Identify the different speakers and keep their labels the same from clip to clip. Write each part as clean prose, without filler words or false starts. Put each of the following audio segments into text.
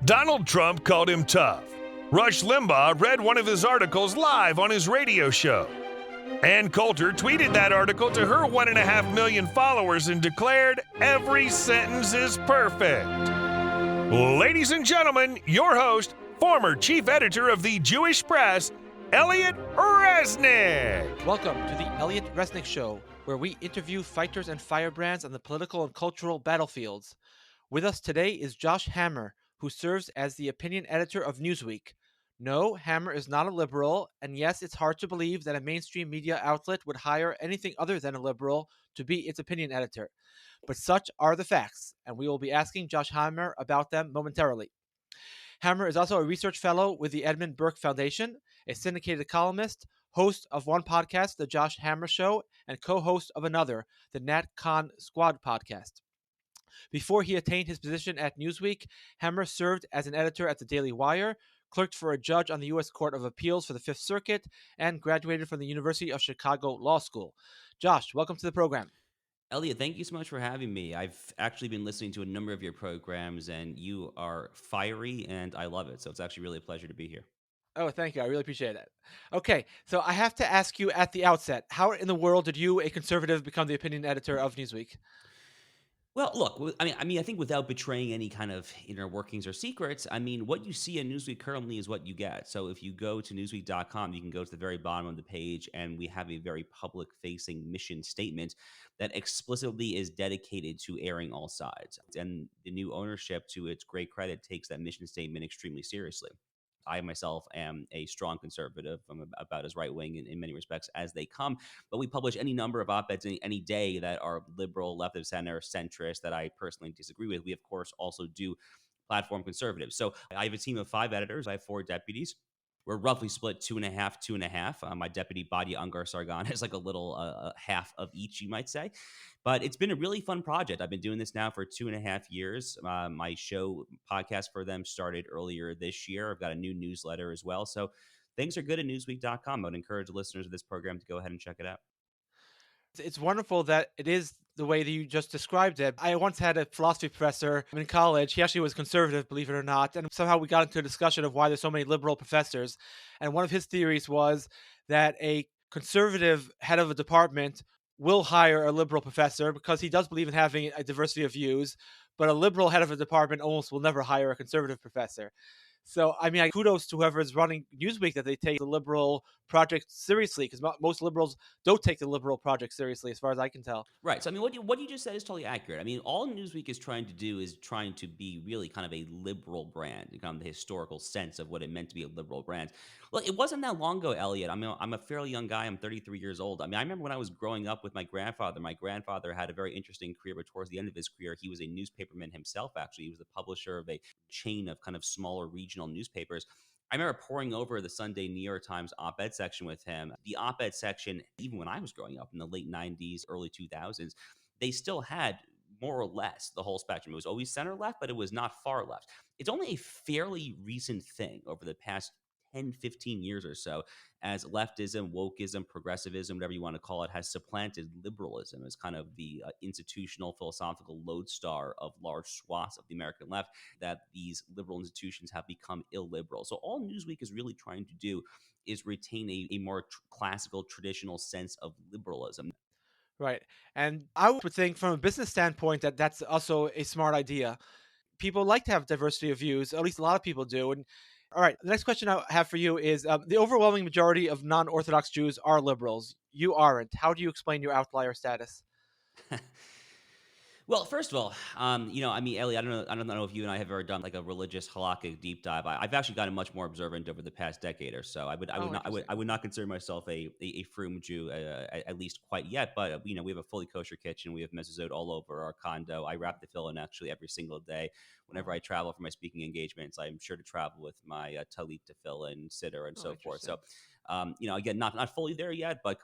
Speaker 1: Donald Trump called him tough. Rush Limbaugh read one of his articles live on his radio show. Ann Coulter tweeted that article to her 1.5 million followers and declared, "Every sentence is perfect." Ladies and gentlemen, your host, former chief editor of the Jewish Press, Elliot Resnick.
Speaker 2: Welcome to the Elliot Resnick Show, where we interview fighters and firebrands on the political and cultural battlefields. With us today is Josh Hammer, who serves as the opinion editor of Newsweek. No, Hammer is not a liberal, and yes, it's hard to believe that a mainstream media outlet would hire anything other than a liberal to be its opinion editor. But such are the facts, and we will be asking Josh Hammer about them momentarily. Hammer is also a research fellow with the Edmund Burke Foundation, a syndicated columnist, host of one podcast, The Josh Hammer Show, and co-host of another, the Nat Khan Squad podcast. Before he attained his position at Newsweek, Hammer served as an editor at the Daily Wire, clerked for a judge on the U.S. Court of Appeals for the Fifth Circuit, and graduated from the University of Chicago Law School. Josh, welcome to the program.
Speaker 3: Elliot, thank you so much for having me. I've actually been listening to a number of your programs, and you are fiery, and I love it. So it's actually really a pleasure to be here.
Speaker 2: Oh, thank you. I really appreciate it. Okay, so I have to ask you at the outset, how in the world did you, a conservative, become the opinion editor of Newsweek?
Speaker 3: Well, look, I think without betraying any kind of inner workings or secrets, what you see in Newsweek currently is what you get. So if you go to newsweek.com, you can go to the very bottom of the page, and we have a very public-facing mission statement that explicitly is dedicated to airing all sides. And the new ownership, to its great credit, takes that mission statement extremely seriously. I myself am a strong conservative. I'm about as right-wing in many respects as they come. But we publish any number of op-eds any day that are liberal, left of center, centrist, that I personally disagree with. We, of course, also do platform conservatives. So I have a team of 5 editors. I have 4 deputies. We're roughly split 2.5, 2.5. My deputy, Badia Ungar Sargon, is like a little half of each, you might say. But it's been a really fun project. I've been doing this now for 2.5 years. My show podcast for them started earlier this year. I've got a new newsletter as well. So things are good at newsweek.com. I would encourage the listeners of this program to go ahead and check it out.
Speaker 2: It's wonderful that it is the way that you just described it. I once had a philosophy professor in college. He actually was conservative, believe it or not. And somehow we got into a discussion of why there's so many liberal professors. And one of his theories was that a conservative head of a department will hire a liberal professor because he does believe in having a diversity of views. But a liberal head of a department almost will never hire a conservative professor. So, kudos to whoever is running Newsweek that they take the liberal project seriously, because most liberals don't take the liberal project seriously, as far as I can tell.
Speaker 3: Right. So, what you just said is totally accurate. All Newsweek is trying to do is trying to be really kind of a liberal brand, kind of the historical sense of what it meant to be a liberal brand. Well, it wasn't that long ago, Elliot. I'm a fairly young guy. I'm 33 years old. I remember when I was growing up with my grandfather. My grandfather had a very interesting career, but towards the end of his career, he was a newspaperman himself, actually. He was the publisher of a chain of kind of smaller regional newspapers. I remember poring over the Sunday New York Times op-ed section with him. The op-ed section, even when I was growing up in the late 90s, early 2000s, they still had more or less the whole spectrum. It was always center left, but it was not far left. It's only a fairly recent thing over the past 10, 15 years or so, as leftism, wokeism, progressivism, whatever you want to call it, has supplanted liberalism as kind of the institutional, philosophical lodestar of large swaths of the American left, that these liberal institutions have become illiberal. So all Newsweek is really trying to do is retain a more classical, traditional sense of liberalism.
Speaker 2: Right. And I would think from a business standpoint that that's also a smart idea. People like to have diversity of views, at least a lot of people do. And all right, the next question I have for you is the overwhelming majority of non-Orthodox Jews are liberals. You aren't. How do you explain your outlier status?
Speaker 3: Well, first of all, Ellie, I don't know if you and I have ever done like a religious halakhic deep dive. I've actually gotten much more observant over the past decade or so. I would not consider myself a frum Jew, at least quite yet. But we have a fully kosher kitchen. We have mezuzot all over our condo. I wrap the tefillin actually every single day. Whenever I travel for my speaking engagements, I'm sure to travel with my talit tefillin, siddur, and so forth. So. Again, not fully there yet, but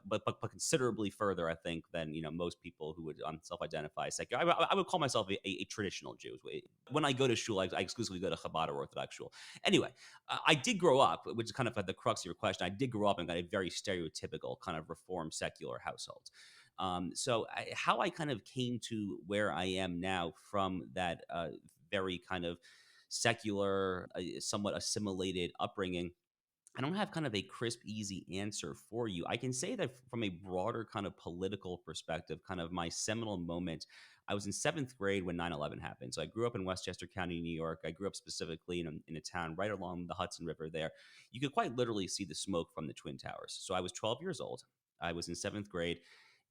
Speaker 3: considerably further, I think, than most people who would self-identify as secular. I would call myself a traditional Jew. When I go to shul, I exclusively go to Chabad or Orthodox shul. Anyway, I did grow up, which is kind of at the crux of your question. I did grow up in a very stereotypical kind of Reform secular household. How I kind of came to where I am now from that very kind of secular, somewhat assimilated upbringing, I don't have kind of a crisp, easy answer for you. I can say that from a broader kind of political perspective, kind of my seminal moment, I was in seventh grade when 9/11 happened. So I grew up in Westchester County, New York. I grew up specifically in a town right along the Hudson River there. You could quite literally see the smoke from the Twin Towers. So I was 12 years old. I was in seventh grade.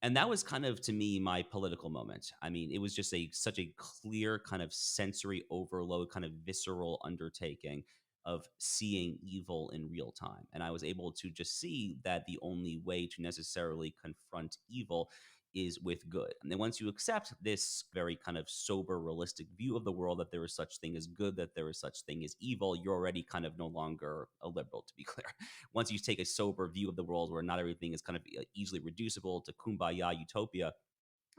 Speaker 3: And that was kind of to me my political moment. I mean, it was just such a clear kind of sensory overload, kind of visceral undertaking of seeing evil in real time. And I was able to just see that the only way to necessarily confront evil is with good. And then once you accept this very kind of sober, realistic view of the world, that there is such thing as good, that there is such thing as evil, you're already kind of no longer a liberal, to be clear. Once you take a sober view of the world where not everything is kind of easily reducible to kumbaya utopia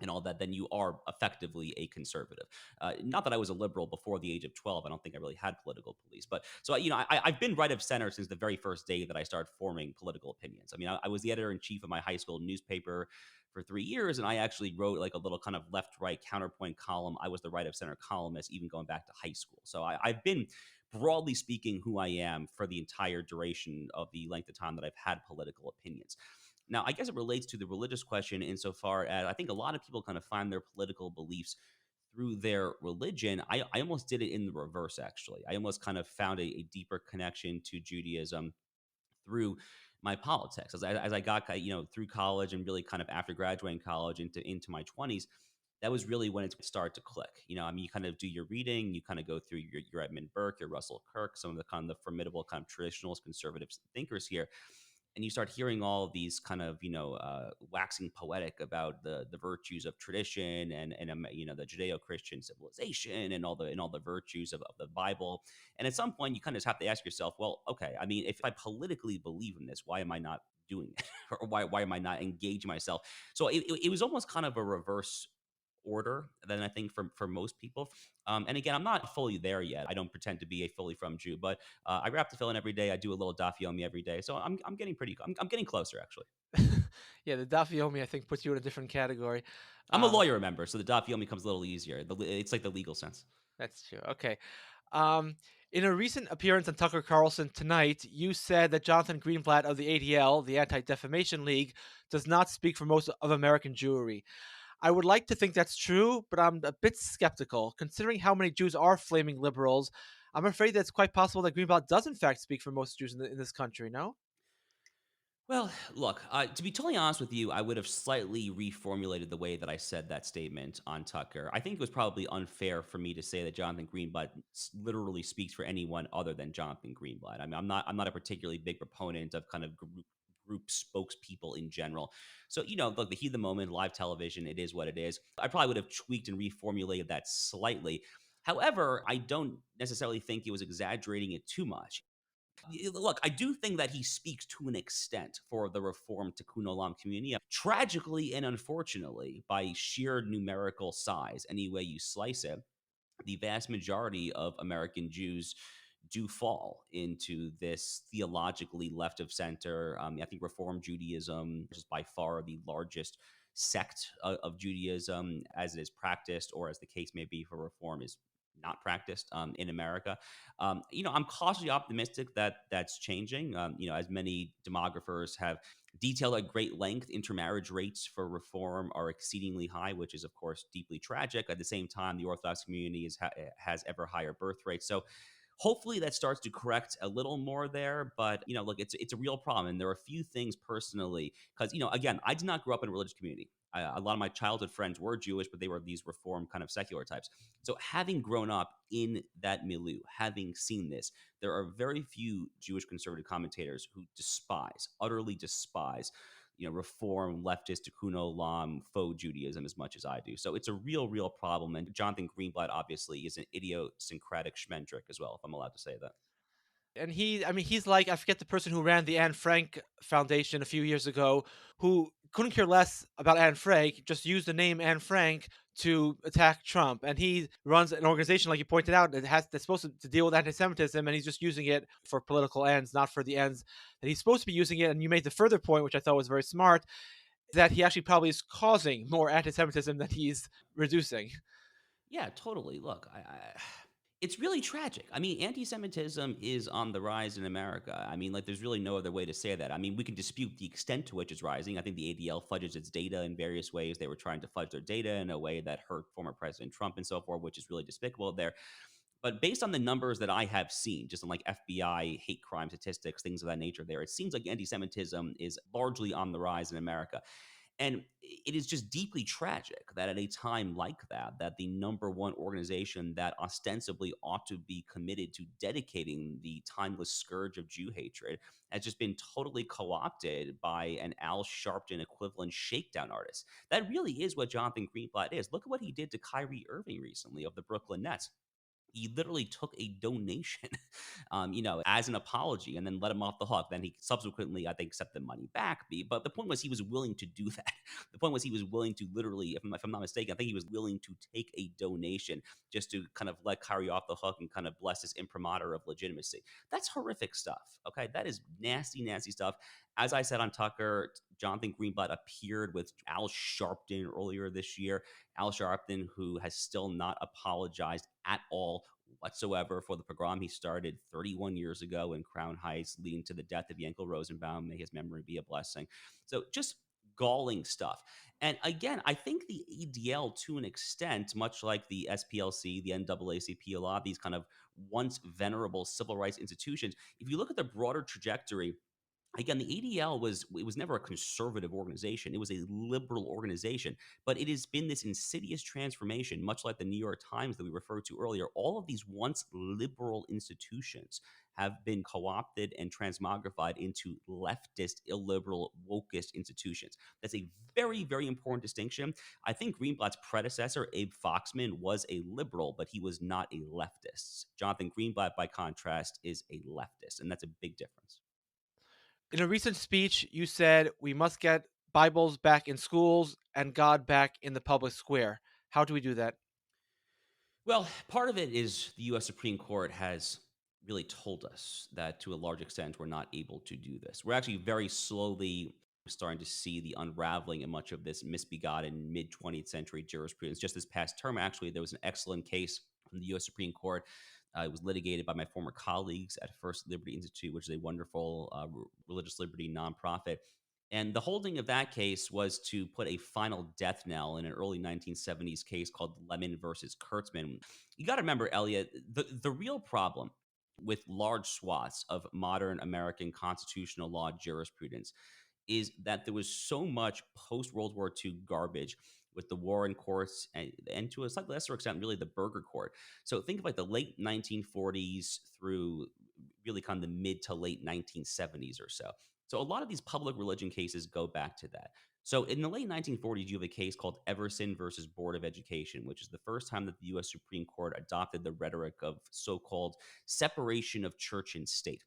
Speaker 3: and all that, then you are effectively a conservative. Not that I was a liberal before the age of 12. I don't think I really had political beliefs. But so, I've been right of center since the very first day that I started forming political opinions. I mean, I was the editor in chief of my high school newspaper for 3 years, and I actually wrote like a little kind of left right counterpoint column. I was the right of center columnist, even going back to high school. So I've been, broadly speaking, who I am for the entire duration of the length of time that I've had political opinions. Now, I guess it relates to the religious question insofar as I think a lot of people kind of find their political beliefs through their religion. I almost did it in the reverse, actually. I almost kind of found a deeper connection to Judaism through my politics as I got through college and really kind of after graduating college into my 20s. That was really when it started to click. I mean, you kind of do your reading, you kind of go through your Edmund Burke, your Russell Kirk, some of the kind of the formidable kind of traditionalist conservative thinkers here, and you start hearing all of these kind of waxing poetic about the virtues of tradition and the Judeo-Christian civilization and all the virtues of the Bible. And at some point you kind of just have to ask yourself, well, okay, I mean, if I politically believe in this, why am I not doing it? Or why am I not engaging myself? So it was almost kind of a reverse order than I think for most people. And again, I'm not fully there yet. I don't pretend to be a fully from Jew, but I wrap the fill in every day. I do a little daf yomi every day, so I'm getting pretty. I'm getting closer, actually.
Speaker 2: Yeah, the Dafyomi, I think, puts you in a different category.
Speaker 3: I'm a
Speaker 2: Uh,
Speaker 3: lawyer, remember, so the daf yomi comes a little easier. It's like the legal sense.
Speaker 2: that's true. Okay. Um, in a recent appearance on Tucker Carlson tonight, you said that Jonathan Greenblatt of the ADL, the Anti-Defamation League, does not speak for most of American Jewry. I would like to think that's true, but I'm a bit skeptical. Considering how many Jews are flaming liberals, I'm afraid that it's quite possible that Greenblatt does in fact speak for most Jews in this country, no?
Speaker 3: Well, look, to be totally honest with you, I would have slightly reformulated the way that I said that statement on Tucker. I think it was probably unfair for me to say that Jonathan Greenblatt literally speaks for anyone other than Jonathan Greenblatt. I mean, I'm not a particularly big proponent of kind of group spokespeople in general. So, look, the heat of the moment, live television, it is what it is. I probably would have tweaked and reformulated that slightly. However, I don't necessarily think he was exaggerating it too much. Look, I do think that he speaks to an extent for the Reform Tikkun Olam community. Tragically and unfortunately, by sheer numerical size, any way you slice it, the vast majority of American Jews do fall into this theologically left of center. I think Reform Judaism is by far the largest sect of Judaism as it is practiced, or as the case may be for Reform is not practiced in America. I'm cautiously optimistic that that's changing. As many demographers have detailed at great length, intermarriage rates for Reform are exceedingly high, which is, of course, deeply tragic. At the same time, the Orthodox community has ever higher birth rates. So hopefully that starts to correct a little more there. But, look, it's a real problem. And there are a few things personally, because, again, I did not grow up in a religious community. A lot of my childhood friends were Jewish, but they were these Reform kind of secular types. So having grown up in that milieu, having seen this, there are very few Jewish conservative commentators who utterly despise, Reform, leftist, Tikkun Olam, faux Judaism as much as I do. So it's a real, real problem. And Jonathan Greenblatt obviously is an idiosyncratic schmendrick as well, if I'm allowed to say that.
Speaker 2: And he's like, I forget the person who ran the Anne Frank Foundation a few years ago, who couldn't care less about Anne Frank, just used the name Anne Frank to attack Trump. And he runs an organization, like you pointed out, that's supposed to deal with anti-Semitism, and he's just using it for political ends, not for the ends that he's supposed to be using it. And you made the further point, which I thought was very smart, that he actually probably is causing more anti-Semitism than he's reducing.
Speaker 3: Yeah, totally. Look, It's really tragic. I mean, anti-Semitism is on the rise in America. I mean, like, there's really no other way to say that. I mean, we can dispute the extent to which it's rising. I think the ADL fudges its data in various ways. They were trying to fudge their data in a way that hurt former President Trump and so forth, which is really despicable there. But based on the numbers that I have seen, just on like FBI hate crime statistics, things of that nature, there, it seems like anti-Semitism is largely on the rise in America. And it is just deeply tragic that at a time like that, that the number one organization that ostensibly ought to be committed to dedicating the timeless scourge of Jew hatred has just been totally co-opted by an Al Sharpton equivalent shakedown artist. That really is what Jonathan Greenblatt is. Look at what he did to Kyrie Irving recently of the Brooklyn Nets. He literally took a donation, as an apology, and then let him off the hook. Then he subsequently, I think, sent the money back. But the point was, he was willing to do that. The point was, he was willing to literally, if I'm not mistaken, I think he was willing to take a donation just to kind of let Kyrie off the hook and kind of bless his imprimatur of legitimacy. That's horrific stuff. Okay, that is nasty, nasty stuff. As I said on Tucker, Jonathan Greenblatt appeared with Al Sharpton earlier this year. Al Sharpton, who has still not apologized at all whatsoever for the pogrom he started 31 years ago in Crown Heights, leading to the death of Yankel Rosenbaum. May his memory be a blessing. So just galling stuff. And again, I think the ADL, to an extent, much like the SPLC, the NAACP, a lot of these kind of once venerable civil rights institutions, if you look at the broader trajectory, again, the ADL was never a conservative organization. It was a liberal organization, but it has been this insidious transformation, much like the New York Times that we referred to earlier. All of these once liberal institutions have been co-opted and transmogrified into leftist, illiberal, wokist institutions. That's a very, very important distinction. I think Greenblatt's predecessor, Abe Foxman, was a liberal, but he was not a leftist. Jonathan Greenblatt, by contrast, is a leftist, and that's a big difference.
Speaker 2: In a recent speech, you said we must get Bibles back in schools and God back in the public square. How do we do that?
Speaker 3: Well, part of it is the US Supreme Court has really told us that to a large extent we're not able to do this. We're actually very slowly starting to see the unraveling in much of this misbegotten mid 20th century jurisprudence. Just this past term, actually, there was an excellent case from the US Supreme Court. It was litigated by my former colleagues at First Liberty Institute, which is a wonderful religious liberty nonprofit. And the holding of that case was to put a final death knell in an early 1970s case called Lemon versus Kurtzman. You got to remember, Elliot, the real problem with large swaths of modern American constitutional law jurisprudence is that there was so much post World War II garbage with the Warren courts and to a slightly lesser extent, really the Burger Court. So think of like the late 1940s through really kind of the mid to late 1970s or so. So a lot of these public religion cases go back to that. So in the late 1940s, you have a case called Everson versus Board of Education, which is the first time that the U.S. Supreme Court adopted the rhetoric of so-called separation of church and state.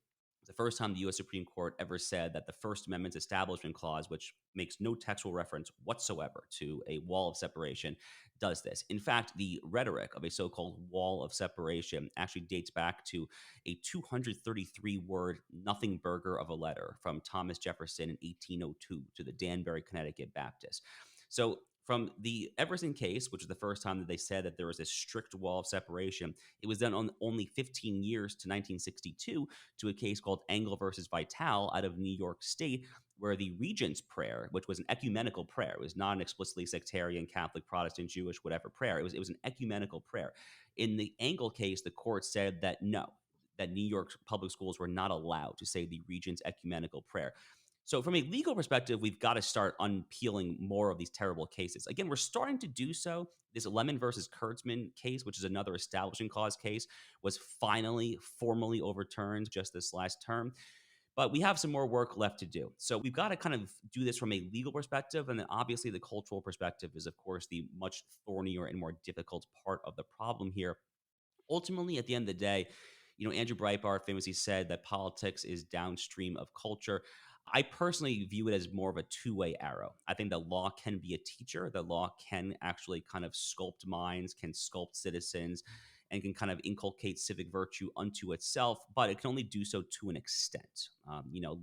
Speaker 3: The first time the U.S. Supreme Court ever said that the First Amendment's Establishment Clause, which makes no textual reference whatsoever to a wall of separation, does this. In fact, the rhetoric of a so-called wall of separation actually dates back to a 233-word nothing burger of a letter from Thomas Jefferson in 1802 to the Danbury, Connecticut Baptist. So from the Everson case, which is the first time that they said that there was a strict wall of separation, it was then on only 15 years to 1962 to a case called Engel versus Vital out of New York State, where the Regent's Prayer, which was an ecumenical prayer, it was not an explicitly sectarian, Catholic, Protestant, Jewish, whatever prayer. It was an ecumenical prayer. In the Engel case, the court said that no, that New York public schools were not allowed to say the Regent's ecumenical prayer. So, from a legal perspective, we've got to start unpeeling more of these terrible cases. Again, we're starting to do so. This Lemon versus Kurtzman case, which is another Establishment Clause case, was finally formally overturned just this last term. But we have some more work left to do. So we've got to kind of do this from a legal perspective. And then obviously the cultural perspective is, of course, the much thornier and more difficult part of the problem here. Ultimately, at the end of the day, Andrew Breitbart famously said that politics is downstream of culture. I personally view it as more of a two-way arrow. I think that law can be a teacher. The law can actually kind of sculpt minds, can sculpt citizens, and can kind of inculcate civic virtue unto itself, but it can only do so to an extent.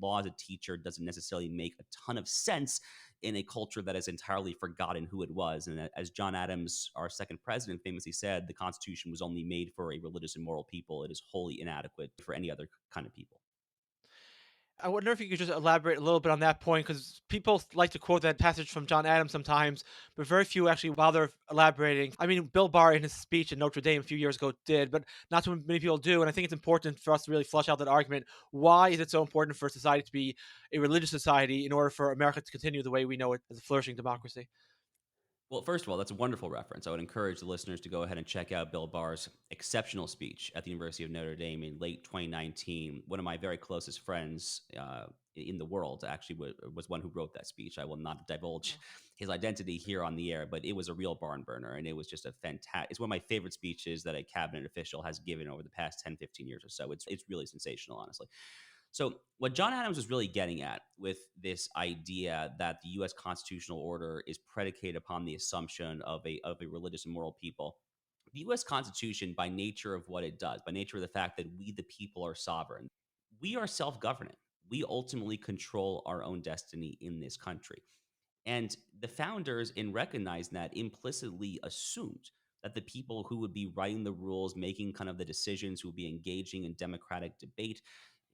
Speaker 3: Law as a teacher doesn't necessarily make a ton of sense in a culture that has entirely forgotten who it was. And as John Adams, our second president, famously said, the Constitution was only made for a religious and moral people. It is wholly inadequate for any other kind of people.
Speaker 2: I wonder if you could just elaborate a little bit on that point, because people like to quote that passage from John Adams sometimes, but very few actually bother elaborating. I mean, Bill Barr in his speech in Notre Dame a few years ago did, but not too many people do. And I think it's important for us to really flush out that argument. Why is it so important for society to be a religious society in order for America to continue the way we know it as a flourishing democracy?
Speaker 3: Well, first of all, that's a wonderful reference. I would encourage the listeners to go ahead and check out Bill Barr's exceptional speech at the University of Notre Dame in late 2019. One of my very closest friends in the world actually was one who wrote that speech. I will not divulge his identity here on the air, but it was a real barn burner. And it was just a fantastic, it's one of my favorite speeches that a cabinet official has given over the past 10, 15 years or so. It's really sensational, honestly. So, what John Adams was really getting at with this idea that the U.S. constitutional order is predicated upon the assumption of a religious and moral people, the U.S. Constitution, by nature of what it does, by nature of the fact that we, the people, are sovereign, we are self governing. We ultimately control our own destiny in this country. And the founders, in recognizing that, implicitly assumed that the people who would be writing the rules, making kind of the decisions, who would be engaging in democratic debate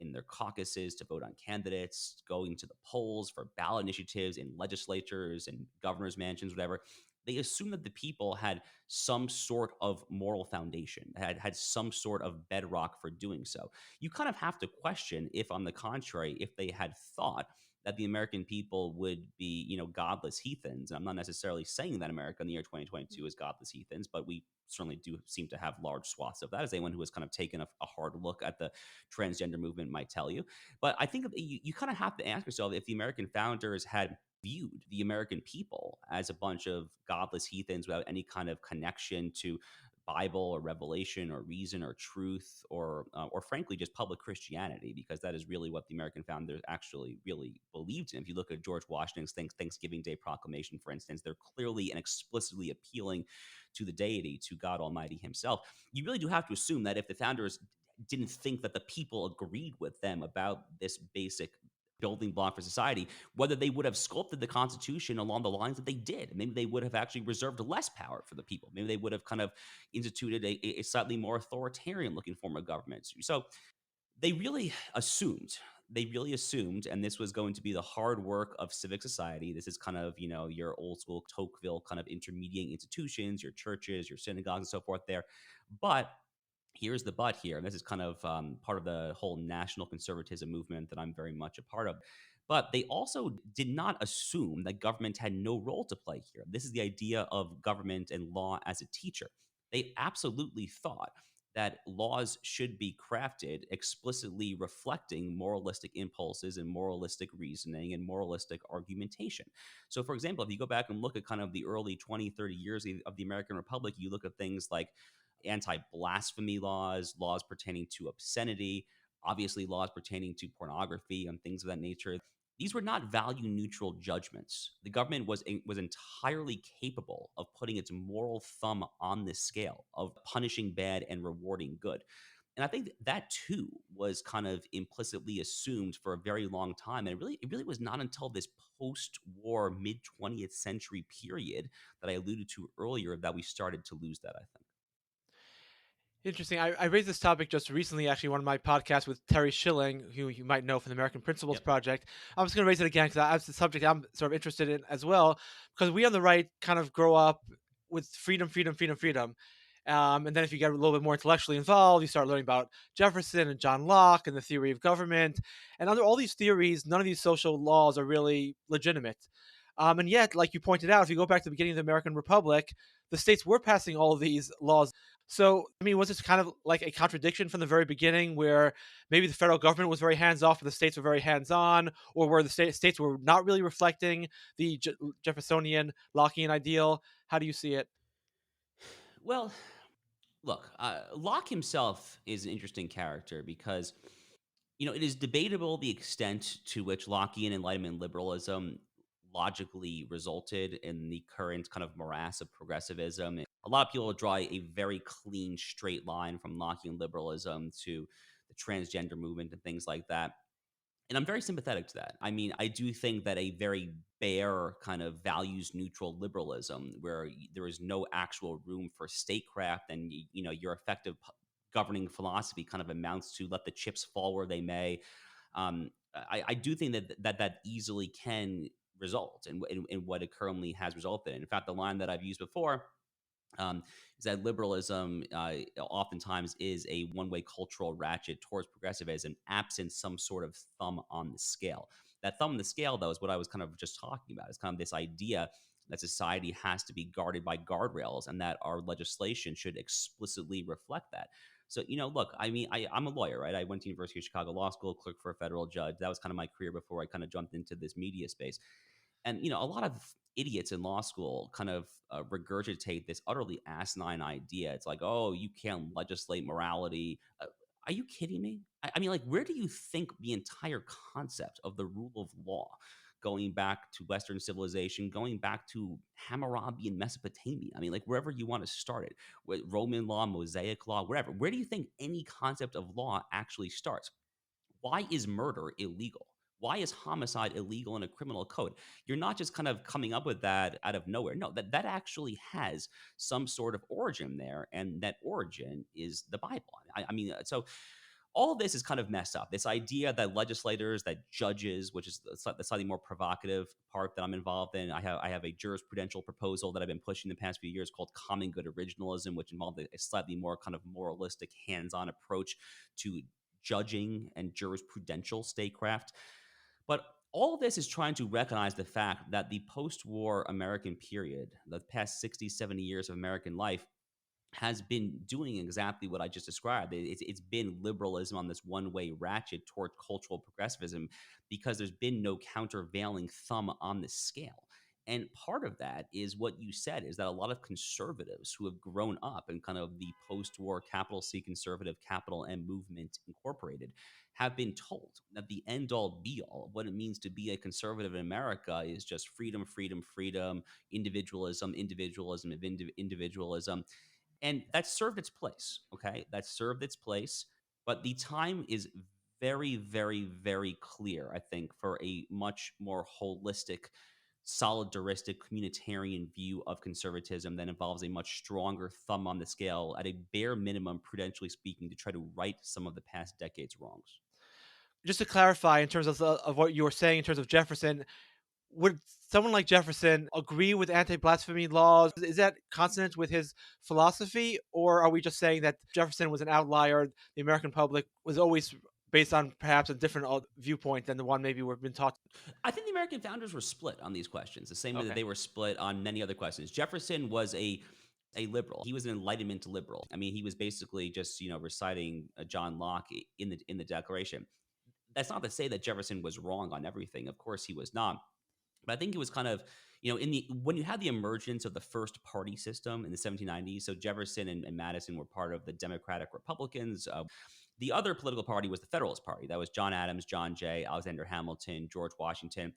Speaker 3: in their caucuses to vote on candidates, going to the polls for ballot initiatives in legislatures and governors' mansions, whatever, they assumed that the people had some sort of moral foundation, had some sort of bedrock for doing so. You kind of have to question if, on the contrary, if they had thought that the American people would be, godless heathens. And I'm not necessarily saying that America in the year 2022 is godless heathens, but we certainly do seem to have large swaths of that, as anyone who has kind of taken a hard look at the transgender movement might tell you. But I think you kind of have to ask yourself if the American founders had viewed the American people as a bunch of godless heathens without any kind of connection to Bible or revelation or reason or truth or frankly just public Christianity, because that is really what the American founders actually really believed in. If you look at George Washington's Thanksgiving Day Proclamation, for instance, they're clearly and explicitly appealing to the deity, to God Almighty Himself. You really do have to assume that if the founders didn't think that the people agreed with them about this basic building block for society, whether they would have sculpted the Constitution along the lines that they did. Maybe they would have actually reserved less power for the people. Maybe they would have kind of instituted a slightly more authoritarian looking form of government. So they really assumed, and this was going to be the hard work of civic society. This is kind of, your old school Tocqueville kind of intermediating institutions, your churches, your synagogues, and so forth there. But here's the but here, and this is kind of part of the whole national conservatism movement that I'm very much a part of. But they also did not assume that government had no role to play here. This is the idea of government and law as a teacher. They absolutely thought that laws should be crafted explicitly reflecting moralistic impulses and moralistic reasoning and moralistic argumentation. So, for example, if you go back and look at kind of the early 20, 30 years of the American Republic, you look at things like anti-blasphemy laws, laws pertaining to obscenity, obviously laws pertaining to pornography and things of that nature. These were not value neutral judgments. The government was entirely capable of putting its moral thumb on this scale of punishing bad and rewarding good. And I think that too was kind of implicitly assumed for a very long time. And it really was not until this post-war mid 20th century period that I alluded to earlier that we started to lose that, I think.
Speaker 2: Interesting. I raised this topic just recently, actually, one of my podcasts with Terry Schilling, who you might know from the American Principles
Speaker 3: Yep.
Speaker 2: Project. I'm just going to raise it again because that's the subject I'm sort of interested in as well. Because we on the right kind of grow up with freedom, freedom, freedom, freedom. And then if you get a little bit more intellectually involved, you start learning about Jefferson and John Locke and the theory of government. And under all these theories, none of these social laws are really legitimate. And yet, like you pointed out, if you go back to the beginning of the American Republic, the states were passing all of these laws. So, I mean, was this kind of like a contradiction from the very beginning where maybe the federal government was very hands off and the states were very hands on, or where the states were not really reflecting the Jeffersonian Lockean ideal? How do you see it?
Speaker 3: Well, look, Locke himself is an interesting character because, it is debatable the extent to which Lockean Enlightenment liberalism logically resulted in the current kind of morass of progressivism. A lot of people draw a very clean, straight line from Lockean liberalism to the transgender movement and things like that. And I'm very sympathetic to that. I mean, I do think that a very bare kind of values neutral liberalism where there is no actual room for statecraft and your effective governing philosophy kind of amounts to let the chips fall where they may. I do think that easily can result in what it currently has resulted in. In fact, the line that I've used before is that liberalism oftentimes is a one-way cultural ratchet towards progressivism, absent some sort of thumb on the scale. That thumb on the scale, though, is what I was kind of just talking about. It's kind of this idea that society has to be guarded by guardrails, and that our legislation should explicitly reflect that. So, look, I mean, I'm a lawyer, right? I went to University of Chicago Law School, clerked for a federal judge. That was kind of my career before I kind of jumped into this media space. And a lot of idiots in law school kind of regurgitate this utterly asinine idea. It's like, oh, you can't legislate morality. Are you kidding me? I mean, like, where do you think the entire concept of the rule of law, going back to Western civilization, going back to Hammurabi and Mesopotamia? I mean, like, wherever you want to start it, with Roman law, Mosaic law, wherever. Where do you think any concept of law actually starts? Why is murder illegal? Why is homicide illegal in a criminal code? You're not just kind of coming up with that out of nowhere. No, that actually has some sort of origin there, and that origin is the Bible. I mean, so all of this is kind of messed up. This idea that legislators, that judges, which is the slightly more provocative part that I'm involved in. I have a jurisprudential proposal that I've been pushing the past few years called common good originalism, which involved a slightly more kind of moralistic, hands-on approach to judging and jurisprudential statecraft. But all of this is trying to recognize the fact that the post-war American period, the past 60, 70 years of American life, has been doing exactly what I just described. It's been liberalism on this one-way ratchet toward cultural progressivism because there's been no countervailing thumb on the scale. And part of that is what you said, is that a lot of conservatives who have grown up in kind of the post-war capital C conservative, capital M movement incorporated, have been told that the end-all be-all of what it means to be a conservative in America is just freedom, freedom, freedom, individualism, individualism of individualism. And that served its place. Okay. That served its place. But the time is very, very, very clear, I think, for a much more holistic, solidaristic, communitarian view of conservatism that involves a much stronger thumb on the scale, at a bare minimum, prudentially speaking, to try to right some of the past decade's wrongs.
Speaker 2: Just to clarify, in terms of what you were saying in terms of Jefferson, would someone like Jefferson agree with anti-blasphemy laws? Is that consonant with his philosophy, or are we just saying that Jefferson was an outlier? The American public was always based on perhaps a different viewpoint than the one maybe we've been taught.
Speaker 3: I think the American founders were split on these questions, the same way that
Speaker 2: Okay.
Speaker 3: they were split on many other questions. Jefferson was a liberal. He was an Enlightenment liberal. I mean, he was basically just reciting John Locke in the Declaration. That's not to say that Jefferson was wrong on everything. Of course, he was not. But I think it was kind of, in the when you had the emergence of the first party system in the 1790s. So Jefferson and Madison were part of the Democratic Republicans. The other political party was the Federalist Party. That was John Adams, John Jay, Alexander Hamilton, George Washington.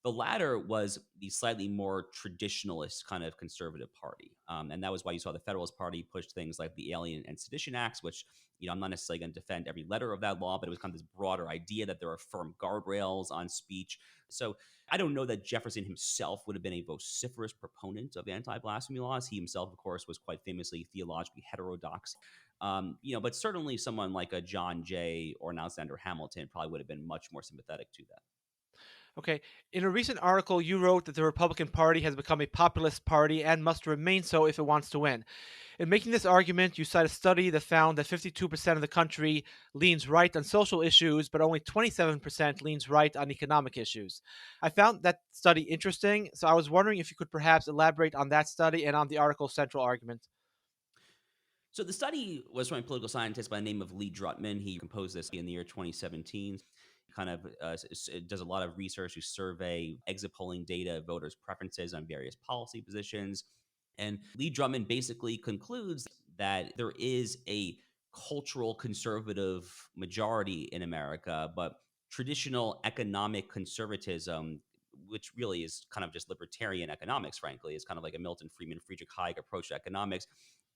Speaker 3: The latter was the slightly more traditionalist kind of conservative party. And that was why you saw the Federalist Party push things like the Alien and Sedition Acts, which, I'm not necessarily going to defend every letter of that law, but it was kind of this broader idea that there are firm guardrails on speech. So I don't know that Jefferson himself would have been a vociferous proponent of anti-blasphemy laws. He himself, of course, was quite famously theologically heterodox. But certainly someone like a John Jay or an Alexander Hamilton probably would have been much more sympathetic to that.
Speaker 2: Okay. In a recent article, you wrote that the Republican Party has become a populist party and must remain so if it wants to win. In making this argument, you cite a study that found that 52% of the country leans right on social issues, but only 27% leans right on economic issues. I found that study interesting, so I was wondering if you could perhaps elaborate on that study and on the article's central argument.
Speaker 3: So the study was from a political scientist by the name of Lee Drutman. He composed this in the year 2017. Kind of does a lot of research to survey exit polling data, voters' preferences on various policy positions. And Lee Drutman basically concludes that there is a cultural conservative majority in America, but traditional economic conservatism, which really is kind of just libertarian economics, frankly, is kind of like a Milton Friedman, Friedrich Hayek approach to economics,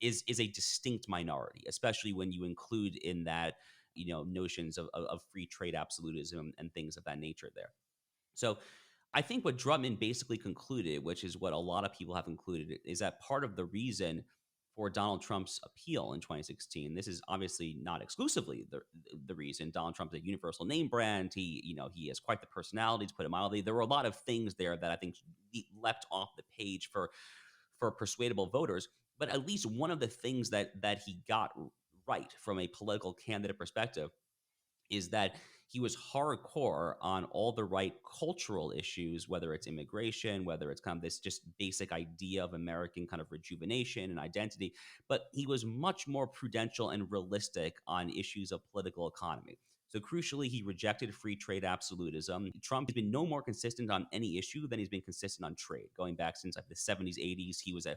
Speaker 3: is a distinct minority, especially when you include in that notions of free trade absolutism and things of that nature there. So I think what Drummond basically concluded, which is what a lot of people have concluded, is that part of the reason for Donald Trump's appeal in 2016, this is obviously not exclusively the reason. Donald Trump's a universal name brand. He has quite the personality, to put it mildly. There were a lot of things there that I think leapt off the page for persuadable voters. But at least one of the things that he got right from a political candidate perspective is that he was hardcore on all the right cultural issues, whether it's immigration, whether it's kind of this just basic idea of American kind of rejuvenation and identity. But he was much more prudential and realistic on issues of political economy. So crucially, he rejected free trade absolutism. Trump has been no more consistent on any issue than he's been consistent on trade. Going back since like the 70s, 80s, he was a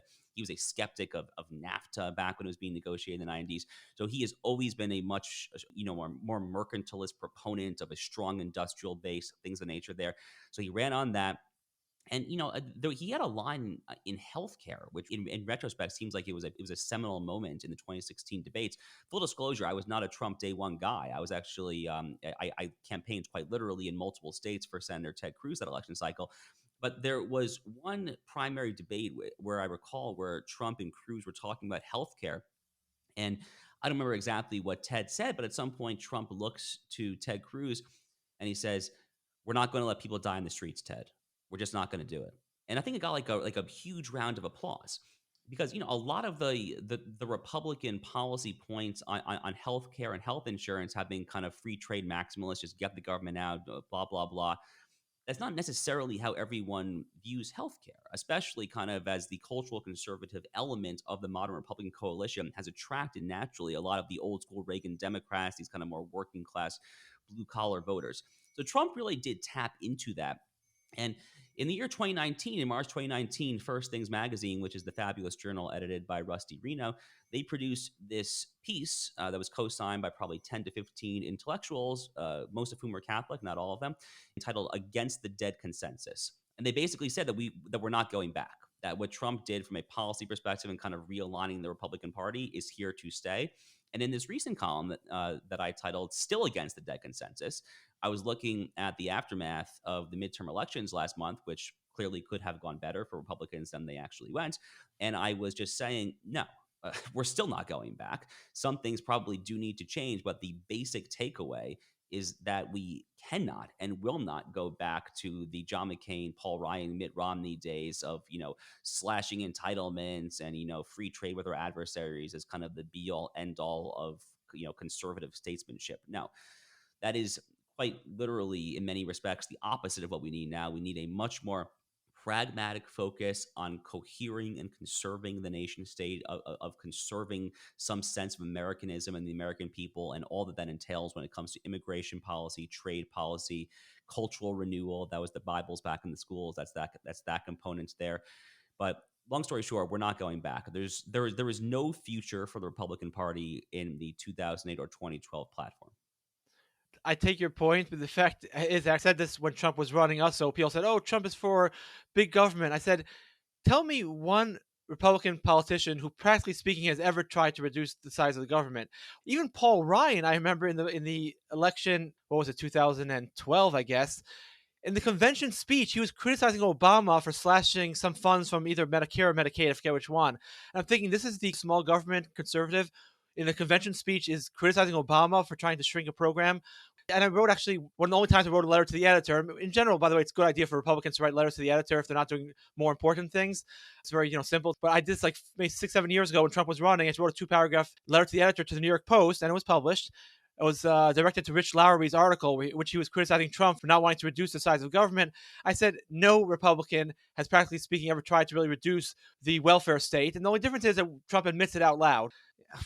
Speaker 3: skeptic of NAFTA back when it was being negotiated in the 90s. So he has always been a much more mercantilist proponent of a strong industrial base, things of nature there. So he ran on that. And though he had a line in healthcare, which in retrospect seems like it was a seminal moment in the 2016 debates. Full disclosure, I was not a Trump day one guy. I was actually I campaigned quite literally in multiple states for Senator Ted Cruz that election cycle. But there was one primary debate where I recall where Trump and Cruz were talking about healthcare, and I don't remember exactly what Ted said, but at some point Trump looks to Ted Cruz and he says, "We're not going to let people die in the streets, Ted. We're just not going to do it." And I think it got like a huge round of applause because a lot of the Republican policy points on healthcare and health insurance have been kind of free trade maximalists, just get the government out, blah blah blah. That's not necessarily how everyone views healthcare, especially kind of as the cultural conservative element of the modern Republican coalition has attracted naturally a lot of the old school Reagan Democrats, these kind of more working class blue collar voters. So Trump really did tap into that. And in the year 2019, in March 2019, First Things Magazine, which is the fabulous journal edited by Rusty Reno, they produced this piece that was co-signed by probably 10 to 15 intellectuals, most of whom were Catholic, not all of them, entitled "Against the Dead Consensus." And they basically said that we're not going back. That what Trump did from a policy perspective and kind of realigning the Republican Party is here to stay. And in this recent column that I titled "Still Against the Dead Consensus," I was looking at the aftermath of the midterm elections last month, which clearly could have gone better for Republicans than they actually went. And I was just saying, no, we're still not going back. Some things probably do need to change, but the basic takeaway is that we cannot and will not go back to the John McCain, Paul Ryan, Mitt Romney days of, slashing entitlements and, free trade with our adversaries as kind of the be all end all of, conservative statesmanship. No, that is quite literally, in many respects, the opposite of what we need now. We need a much more pragmatic focus on cohering and conserving the nation state, of conserving some sense of Americanism and the American people and all that entails when it comes to immigration policy, trade policy, cultural renewal. That was the Bibles back in the schools. That's that component there. But long story short, we're not going back. There is no future for the Republican Party in the 2008 or 2012 platform.
Speaker 2: I take your point, but the fact is, I said this when Trump was running also. People said, oh, Trump is for big government. I said, tell me one Republican politician who, practically speaking, has ever tried to reduce the size of the government. Even Paul Ryan, I remember in the election, what was it, 2012, I guess. In the convention speech, he was criticizing Obama for slashing some funds from either Medicare or Medicaid, I forget which one. And I'm thinking, this is the small government conservative in the convention speech is criticizing Obama for trying to shrink a program. And I wrote, actually, one of the only times I wrote a letter to the editor. In general, by the way, it's a good idea for Republicans to write letters to the editor if they're not doing more important things. It's very, simple. But I did this like maybe 6-7 years ago when Trump was running. I just wrote a 2-paragraph letter to the editor to the New York Post, and it was published. It was directed to Rich Lowry's article, which he was criticizing Trump for not wanting to reduce the size of government. I said no Republican has, practically speaking, ever tried to really reduce the welfare state. And the only difference is that Trump admits it out loud.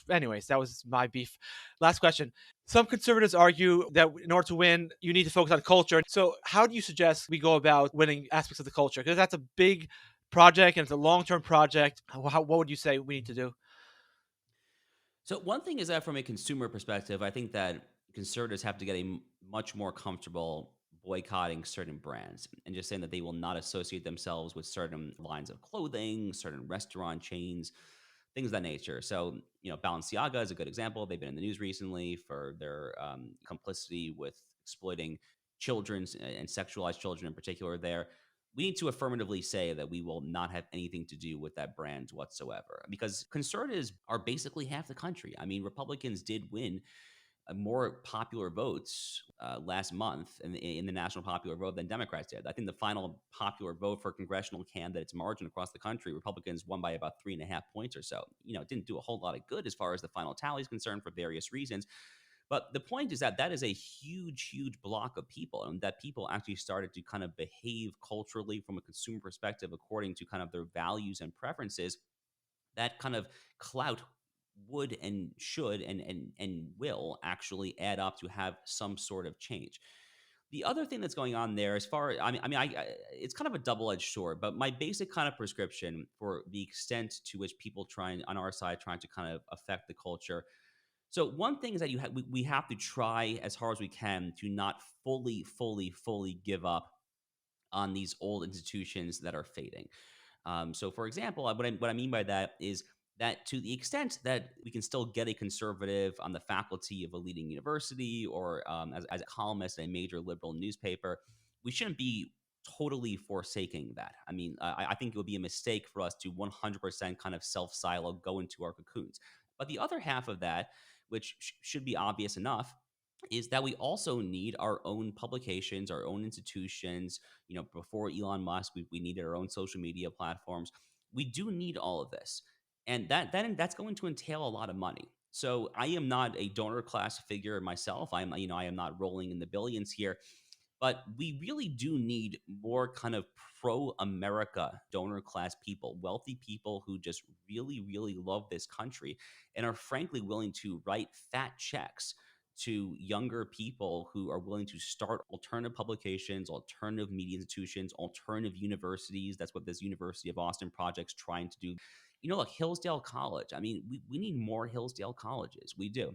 Speaker 2: Anyways, that was my beef. Last question. Some conservatives argue that in order to win, you need to focus on culture. So how do you suggest we go about winning aspects of the culture? Because that's a big project and it's a long-term project. What would you say we need to do?
Speaker 3: So one thing is that from a consumer perspective, I think that conservatives have to get much more comfortable boycotting certain brands and just saying that they will not associate themselves with certain lines of clothing, certain restaurant chains, things of that nature. So, Balenciaga is a good example. They've been in the news recently for their complicity with exploiting children and sexualized children in particular there. We need to affirmatively say that we will not have anything to do with that brand whatsoever because conservatives are basically half the country. I mean, Republicans did win more popular votes last month in the national popular vote than Democrats did. I think the final popular vote for congressional candidates margin across the country, Republicans won by about 3.5 points or so. It didn't do a whole lot of good as far as the final tally is concerned for various reasons. But the point is that that is a huge, huge block of people, and that people actually started to kind of behave culturally from a consumer perspective according to kind of their values and preferences. That kind of clout would and should and will actually add up to have some sort of change. The other thing that's going on there, as far as it's kind of a double-edged sword, but my basic kind of prescription for the extent to which people trying on our side trying to kind of affect the culture. So one thing is that we have to try as hard as we can to not fully give up on these old institutions that are fading. So, for example, what I mean by that is that to the extent that we can still get a conservative on the faculty of a leading university or as a columnist in a major liberal newspaper, we shouldn't be totally forsaking that. I mean, I think it would be a mistake for us to 100% kind of self silo, go into our cocoons. But the other half of that, which should be obvious enough, is that we also need our own publications, our own institutions. Before Elon Musk, we needed our own social media platforms. We do need all of this, and that's going to entail a lot of money. So I am not a donor class figure myself. I am not rolling in the billions here, but we really do need more kind of pro America donor class people, wealthy people who just really, really love this country and are frankly willing to write fat checks to younger people who are willing to start alternative publications, alternative media institutions, alternative universities. That's what this University of Austin project's trying to do. Look, Hillsdale College. I mean, we need more Hillsdale colleges. We do.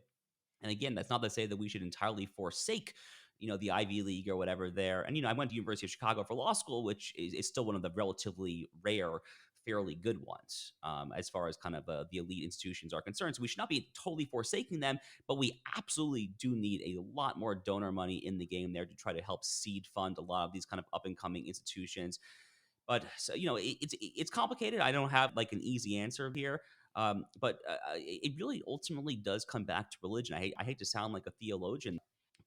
Speaker 3: And again, that's not to say that we should entirely forsake, the Ivy League or whatever there. And, I went to University of Chicago for law school, which is still one of the relatively rare, fairly good ones as far as kind of the elite institutions are concerned. So we should not be totally forsaking them, but we absolutely do need a lot more donor money in the game there to try to help seed fund a lot of these kind of up and coming institutions. But so, it's complicated. I don't have like an easy answer here. But it really ultimately does come back to religion. I hate to sound like a theologian,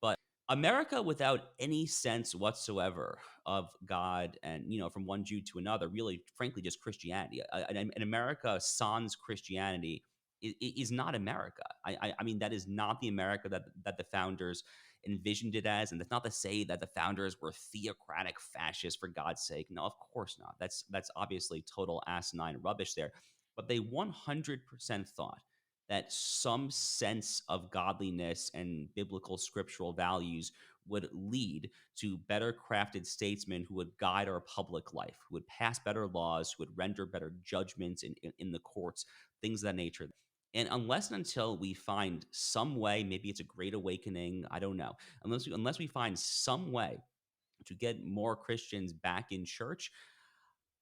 Speaker 3: but America without any sense whatsoever of God and, from one Jew to another, really, frankly, just Christianity. An America sans Christianity is not America. I mean, that is not the America that the founders envisioned it as. And that's not to say that the founders were theocratic fascists, for God's sake. No, of course not. That's obviously total asinine rubbish there. But they 100% thought that some sense of godliness and biblical scriptural values would lead to better crafted statesmen who would guide our public life, who would pass better laws, who would render better judgments in the courts, things of that nature. And unless and until we find some way, maybe it's a great awakening, I don't know. Unless we find some way to get more Christians back in church,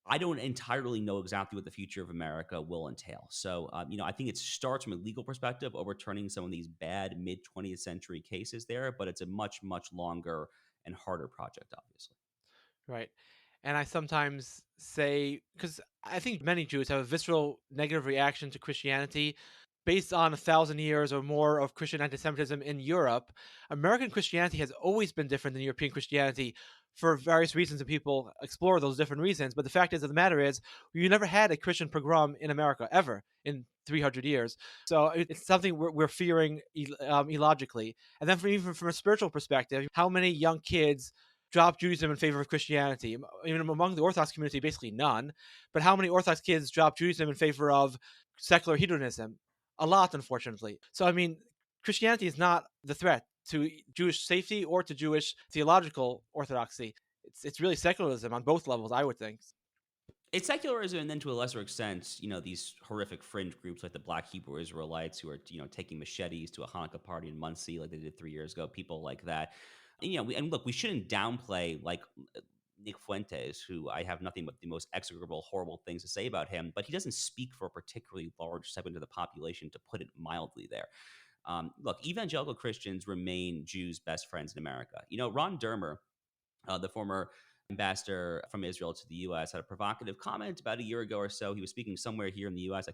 Speaker 3: I don't entirely know exactly what the future of America will entail. So, I think it starts from a legal perspective, overturning some of these bad mid 20th century cases there, but it's a much, much longer and harder project, obviously.
Speaker 2: Right. And I sometimes say, because I think many Jews have a visceral negative reaction to Christianity based on 1,000 years or more of Christian anti-Semitism in Europe. American Christianity has always been different than European Christianity for various reasons, and people explore those different reasons. But the fact is of the matter is, you never had a Christian pogrom in America, ever, in 300 years. So it's something we're fearing illogically. And then even from a spiritual perspective, how many young kids drop Judaism in favor of Christianity? Even among the Orthodox community, basically none. But how many Orthodox kids drop Judaism in favor of secular hedonism? A lot, unfortunately. So, I mean, Christianity is not the threat to Jewish safety or to Jewish theological orthodoxy. It's really secularism on both levels, I would think.
Speaker 3: It's secularism, and then to a lesser extent, these horrific fringe groups like the Black Hebrew Israelites who are, taking machetes to a Hanukkah party in Muncie like they did 3 years ago. People like that. And, and look, we shouldn't downplay like Nick Fuentes, who I have nothing but the most execrable, horrible things to say about him, but he doesn't speak for a particularly large segment of the population, to put it mildly there. Look, evangelical Christians remain Jews' best friends in America. Ron Dermer, the former ambassador from Israel to the U.S., had a provocative comment about a year ago or so. He was speaking somewhere here in the U.S.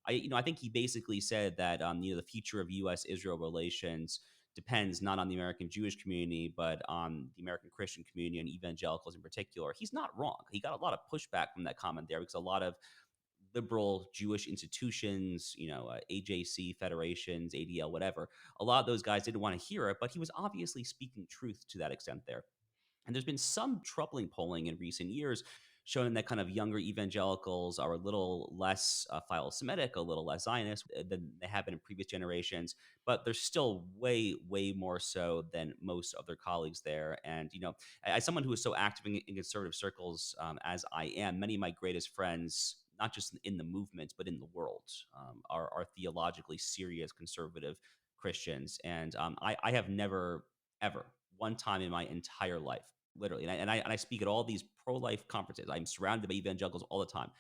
Speaker 3: I think he basically said that the future of U.S.-Israel relations depends not on the American Jewish community, but on the American Christian community and evangelicals in particular. He's not wrong. He got a lot of pushback from that comment there because a lot of liberal Jewish institutions, AJC federations, ADL, whatever, a lot of those guys didn't want to hear it, but he was obviously speaking truth to that extent there. And there's been some troubling polling in recent years showing that kind of younger evangelicals are a little less philo-Semitic, a little less Zionist than they have been in previous generations, but they're still way, way more so than most of their colleagues there. And, as someone who is so active in conservative circles as I am, many of my greatest friends, not just in the movement, but in the world, are theologically serious conservative Christians. And I have never, ever, one time in my entire life, literally, and I speak at all these pro-life conferences. I'm surrounded by evangelicals all the time.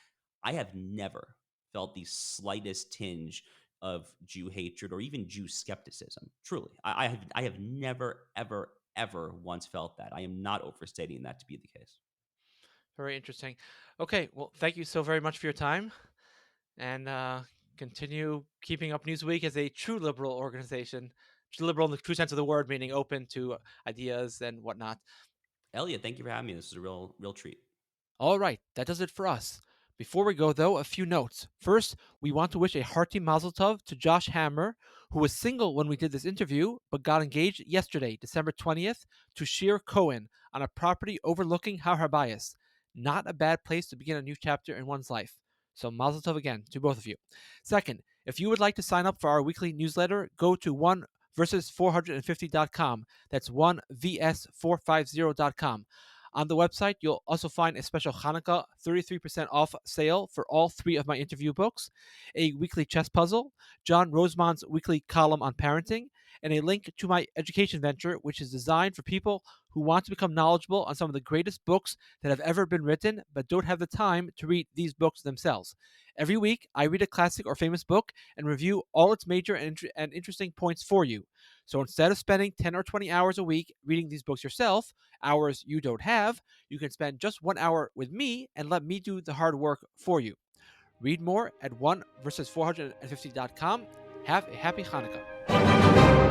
Speaker 3: I have never felt the slightest tinge of Jew hatred or even Jew skepticism. Truly, I have never, ever, ever once felt that. I am not overstating that to be the case.
Speaker 2: Very interesting. Okay, well, thank you so very much for your time, and continue keeping up Newsweek as a true liberal organization. Liberal in the true sense of the word, meaning open to ideas and whatnot.
Speaker 3: Elliot, thank you for having me. This is a real, real treat.
Speaker 2: All right, that does it for us. Before we go, though, a few notes. First, we want to wish a hearty mazel tov to Josh Hammer, who was single when we did this interview, but got engaged yesterday, December 20th, to Shir Cohen on a property overlooking Har Habayis. Not a bad place to begin a new chapter in one's life. So mazel tov again to both of you. Second, if you would like to sign up for our weekly newsletter, go to 1versus450.com. That's 1vs450.com. On the website, you'll also find a special Hanukkah 33% off sale for all three of my interview books, a weekly chess puzzle, John Rosemond's weekly column on parenting, and a link to my education venture, which is designed for people who want to become knowledgeable on some of the greatest books that have ever been written, but don't have the time to read these books themselves. Every week, I read a classic or famous book and review all its major and interesting points for you. So instead of spending 10 or 20 hours a week reading these books yourself, hours you don't have, you can spend just 1 hour with me and let me do the hard work for you. Read more at 1versus450.com. Have a happy Hanukkah.